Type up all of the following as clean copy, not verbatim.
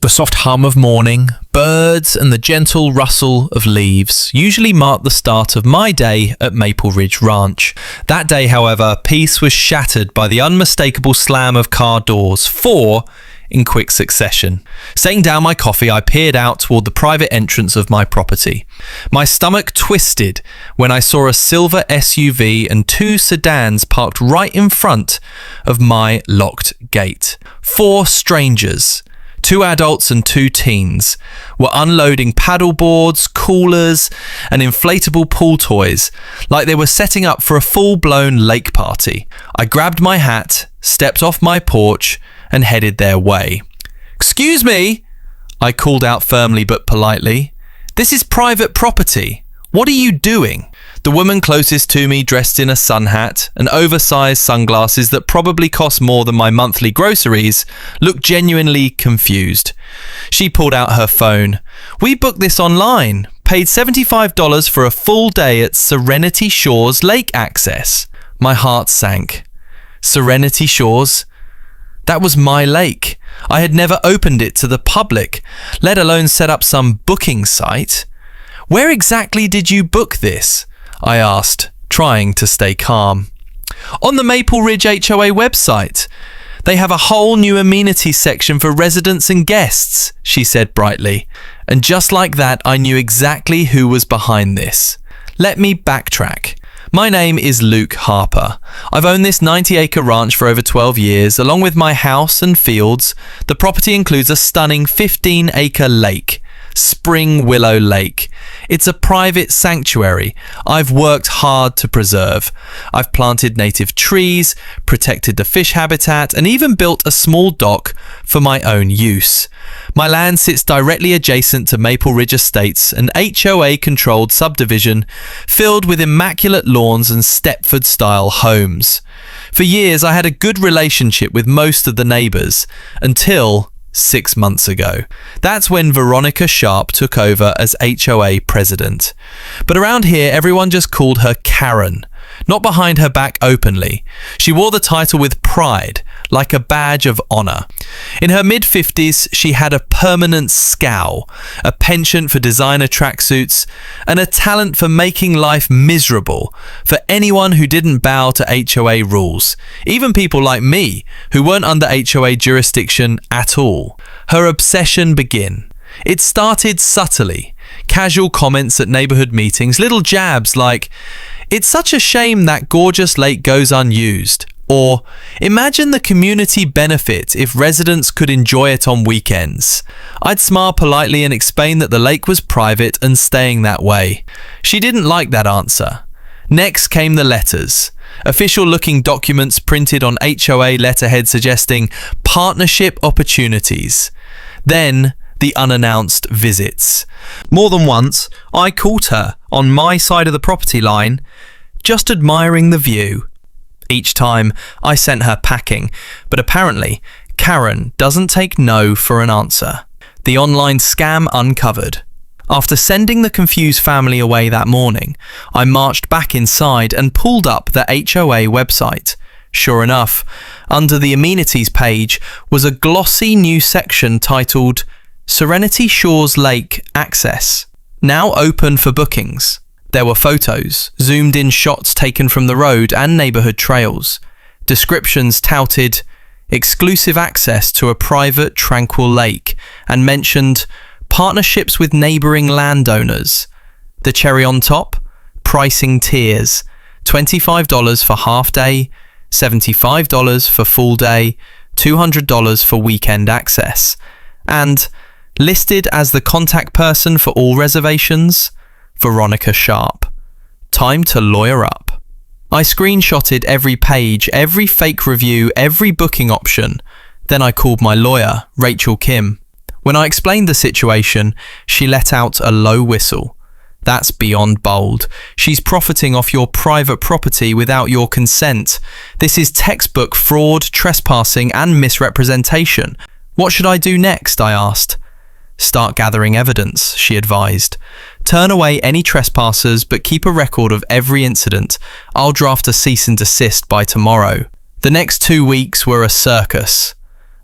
The soft hum of morning, birds and the gentle rustle of leaves usually mark the start of my day at Maple Ridge Ranch. That day, however, peace was shattered by the unmistakable slam of car doors, 4 in quick succession. Setting down my coffee, I peered out toward the private entrance of my property. My stomach twisted when I saw a silver SUV and 2 sedans parked right in front of my locked gate. 4 strangers, 2 adults and 2 teens, were unloading paddle boards, coolers, and inflatable pool toys like they were setting up for a full-blown lake party. I grabbed my hat, stepped off my porch, and headed their way. "Excuse me," I called out firmly but politely. "This is private property. What are you doing?" The woman closest to me, dressed in a sun hat and oversized sunglasses that probably cost more than my monthly groceries, looked genuinely confused. She pulled out her phone. "We booked this online, paid $75 for a full day at Serenity Shores Lake Access." My heart sank. Serenity Shores? That was my lake. I had never opened it to the public, let alone set up some booking site. "Where exactly did you book this?" I asked, trying to stay calm. "On the Maple Ridge HOA website. They have a whole new amenities section for residents and guests," she said brightly. And just like that, I knew exactly who was behind this. Let me backtrack. My name is Luke Harper. I've owned this 90-acre ranch for over 12 years, along with my house and fields. The property includes a stunning 15-acre lake, Spring Willow Lake. It's a private sanctuary I've worked hard to preserve. I've planted native trees, protected the fish habitat, and even built a small dock for my own use. My land sits directly adjacent to Maple Ridge Estates, an HOA-controlled subdivision filled with immaculate lawns and Stepford-style homes. For years, I had a good relationship with most of the neighbours, until 6 months ago. That's when Veronica Sharp took over as HOA president. But around here, everyone just called her Karen, not behind her back openly. She wore the title with pride, like a badge of honour. In her mid-50s, she had a permanent scowl, a penchant for designer tracksuits, and a talent for making life miserable for anyone who didn't bow to HOA rules, even people like me, who weren't under HOA jurisdiction at all. Her obsession began. It started subtly. Casual comments at neighbourhood meetings, little jabs like, "It's such a shame that gorgeous lake goes unused," or "Imagine the community benefit if residents could enjoy it on weekends." I'd smile politely and explain that the lake was private and staying that way. She didn't like that answer. Next came the letters. Official-looking documents printed on HOA letterhead suggesting partnership opportunities. Then the unannounced visits. More than once, I caught her on my side of the property line, just admiring the view. Each time, I sent her packing, but apparently, Karen doesn't take no for an answer. The online scam uncovered. After sending the confused family away that morning, I marched back inside and pulled up the HOA website. Sure enough, under the amenities page was a glossy new section titled Serenity Shores Lake Access, now open for bookings. There were photos, zoomed-in shots taken from the road and neighbourhood trails. Descriptions touted exclusive access to a private, tranquil lake and mentioned partnerships with neighbouring landowners. The cherry on top? Pricing tiers. $25 for half day, $75 for full day, $200 for weekend access. And listed as the contact person for all reservations, Veronica Sharp. Time to lawyer up. I screenshotted every page, every fake review, every booking option. Then I called my lawyer, Rachel Kim. When I explained the situation, she let out a low whistle. That's beyond bold. She's profiting off your private property without your consent. This is textbook fraud, trespassing, and misrepresentation. What should I do next? I asked. Start gathering evidence, she advised. Turn away any trespassers, but keep a record of every incident. I'll draft a cease and desist by tomorrow. The next 2 weeks were a circus.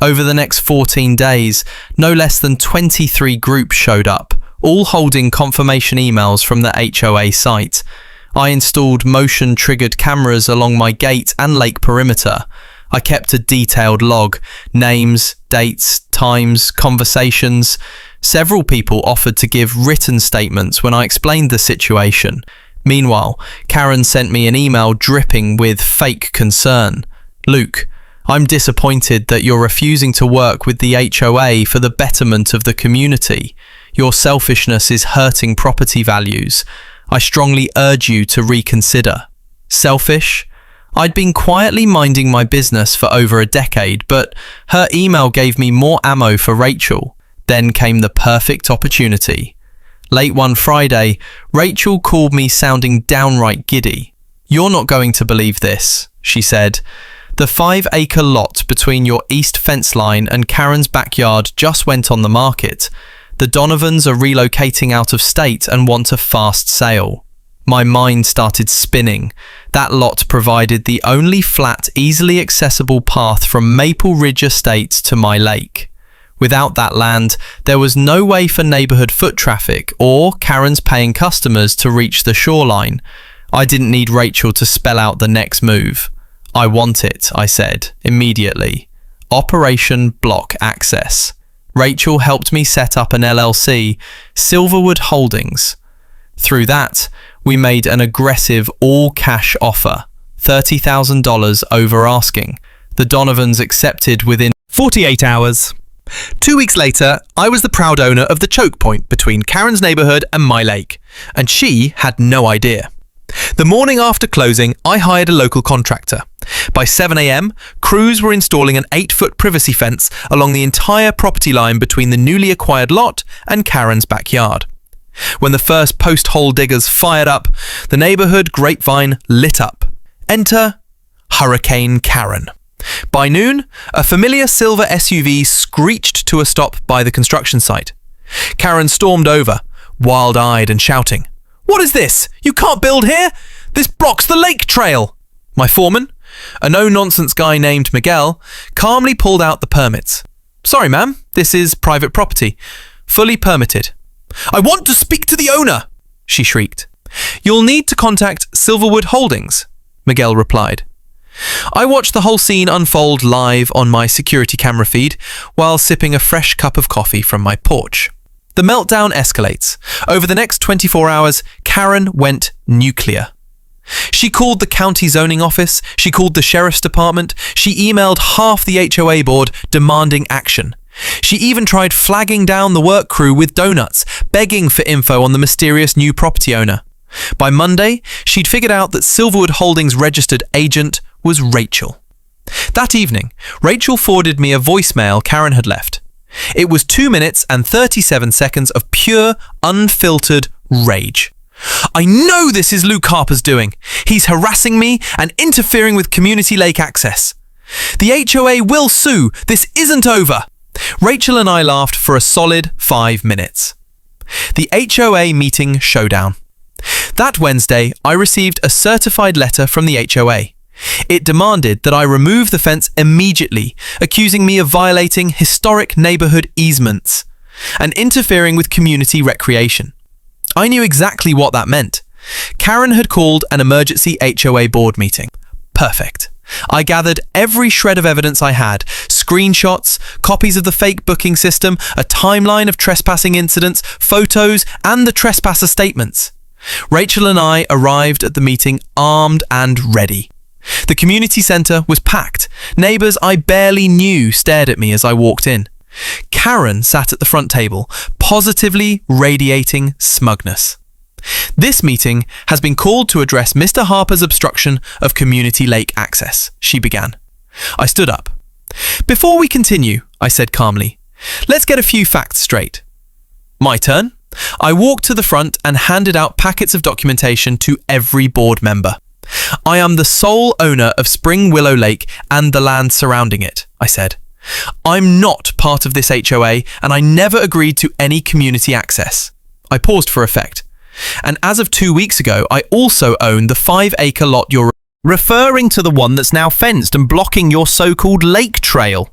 Over the next 14 days, no less than 23 groups showed up, all holding confirmation emails from the HOA site. I installed motion-triggered cameras along my gate and lake perimeter. I kept a detailed log, names, dates, times, conversations. Several people offered to give written statements when I explained the situation. Meanwhile, Karen sent me an email dripping with fake concern. "Luke, I'm disappointed that you're refusing to work with the HOA for the betterment of the community. Your selfishness is hurting property values. I strongly urge you to reconsider." Selfish? I'd been quietly minding my business for over a decade, but her email gave me more ammo for Rachel. Then came the perfect opportunity. Late one Friday, Rachel called me sounding downright giddy. "You're not going to believe this," she said. "The 5-acre lot between your east fence line and Karen's backyard just went on the market. The Donovans are relocating out of state and want a fast sale." My mind started spinning. That lot provided the only flat, easily accessible path from Maple Ridge Estate to my lake. Without that land, there was no way for neighbourhood foot traffic or Karen's paying customers to reach the shoreline. I didn't need Rachel to spell out the next move. "I want it," I said, immediately. Operation Block Access. Rachel helped me set up an LLC, Silverwood Holdings. Through that, we made an aggressive all-cash offer, $30,000 over asking. The Donovans accepted within 48 hours. 2 weeks later, I was the proud owner of the choke point between Karen's neighbourhood and my lake, and she had no idea. The morning after closing, I hired a local contractor. By 7 a.m, crews were installing an 8-foot privacy fence along the entire property line between the newly acquired lot and Karen's backyard. When the first post-hole diggers fired up, the neighbourhood grapevine lit up. Enter Hurricane Karen. By noon, a familiar silver SUV screeched to a stop by the construction site. Karen stormed over, wild-eyed and shouting, "What is this? You can't build here! This blocks the lake trail!" My foreman, a no-nonsense guy named Miguel, calmly pulled out the permits. "Sorry, ma'am, this is private property. Fully permitted." "I want to speak to the owner!" she shrieked. "You'll need to contact Silverwood Holdings," Miguel replied. I watched the whole scene unfold live on my security camera feed while sipping a fresh cup of coffee from my porch. The meltdown escalates. Over the next 24 hours, Karen went nuclear. She called the county zoning office, she called the sheriff's department, she emailed half the HOA board demanding action. She even tried flagging down the work crew with donuts, begging for info on the mysterious new property owner. By Monday, she'd figured out that Silverwood Holdings' registered agent was Rachel. That evening, Rachel forwarded me a voicemail Karen had left. It was 2 minutes and 37 seconds of pure, unfiltered rage. "I know this is Luke Harper's doing. He's harassing me and interfering with community lake access. The HOA will sue. This isn't over." Rachel and I laughed for a solid 5 minutes. The HOA meeting showdown. That Wednesday, I received a certified letter from the HOA. It demanded that I remove the fence immediately, accusing me of violating historic neighbourhood easements and interfering with community recreation. I knew exactly what that meant. Karen had called an emergency HOA board meeting. Perfect. I gathered every shred of evidence I had, screenshots, copies of the fake booking system, a timeline of trespassing incidents, photos, and the trespasser statements. Rachel and I arrived at the meeting armed and ready. The community centre was packed. Neighbours I barely knew stared at me as I walked in. Karen sat at the front table, positively radiating smugness. "This meeting has been called to address Mr. Harper's obstruction of community lake access," she began. I stood up. "Before we continue," I said calmly, "let's get a few facts straight." My turn. I walked to the front and handed out packets of documentation to every board member. "I am the sole owner of Spring Willow Lake and the land surrounding it," I said. "I'm not part of this HOA and I never agreed to any community access." I paused for effect. "And as of 2 weeks ago, I also own the 5-acre lot you're referring to, the one that's now fenced and blocking your so-called lake trail."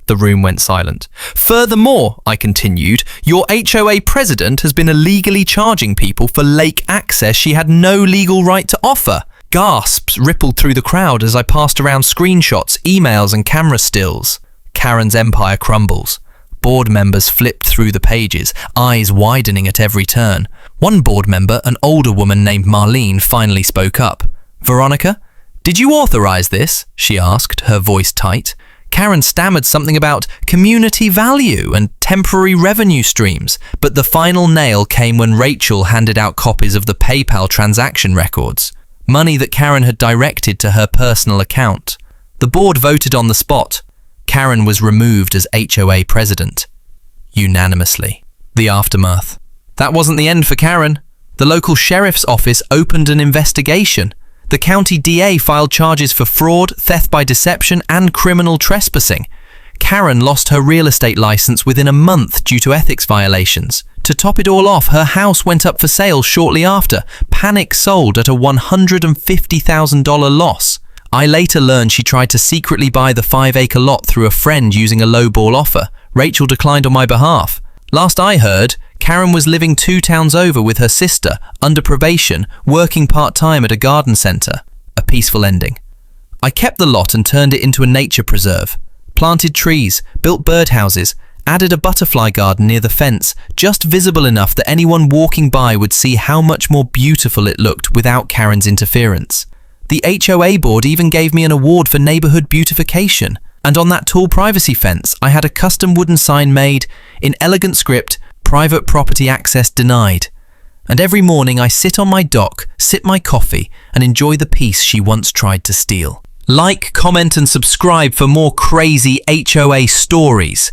The room went silent. Furthermore, I continued, your HOA president has been illegally charging people for lake access she had no legal right to offer. Gasps rippled through the crowd as I passed around screenshots, emails and camera stills. Karen's empire crumbles. Board members flipped through the pages, eyes widening at every turn. One board member, an older woman named Marlene, finally spoke up. Veronica, did you authorize this? She asked, her voice tight. Karen stammered something about community value and temporary revenue streams, but the final nail came when Rachel handed out copies of the PayPal transaction records, money that Karen had directed to her personal account. The board voted on the spot. Karen was removed as HOA president. Unanimously. The aftermath. That wasn't the end for Karen. The local sheriff's office opened an investigation. The county DA filed charges for fraud, theft by deception, and criminal trespassing. Karen lost her real estate license within a month due to ethics violations. To top it all off, her house went up for sale shortly after, panic sold at a $150,000 loss. I later learned she tried to secretly buy the 5-acre lot through a friend using a lowball offer. Rachel declined on my behalf. Last I heard, Karen was living 2 towns over with her sister, under probation, working part-time at a garden centre. A peaceful ending. I kept the lot and turned it into a nature preserve. Planted trees, built birdhouses, added a butterfly garden near the fence, just visible enough that anyone walking by would see how much more beautiful it looked without Karen's interference. The HOA board even gave me an award for neighbourhood beautification. And on that tall privacy fence, I had a custom wooden sign made, in elegant script, private property access denied. And every morning I sit on my dock, sip my coffee, and enjoy the peace she once tried to steal. Like, comment and subscribe for more crazy HOA stories.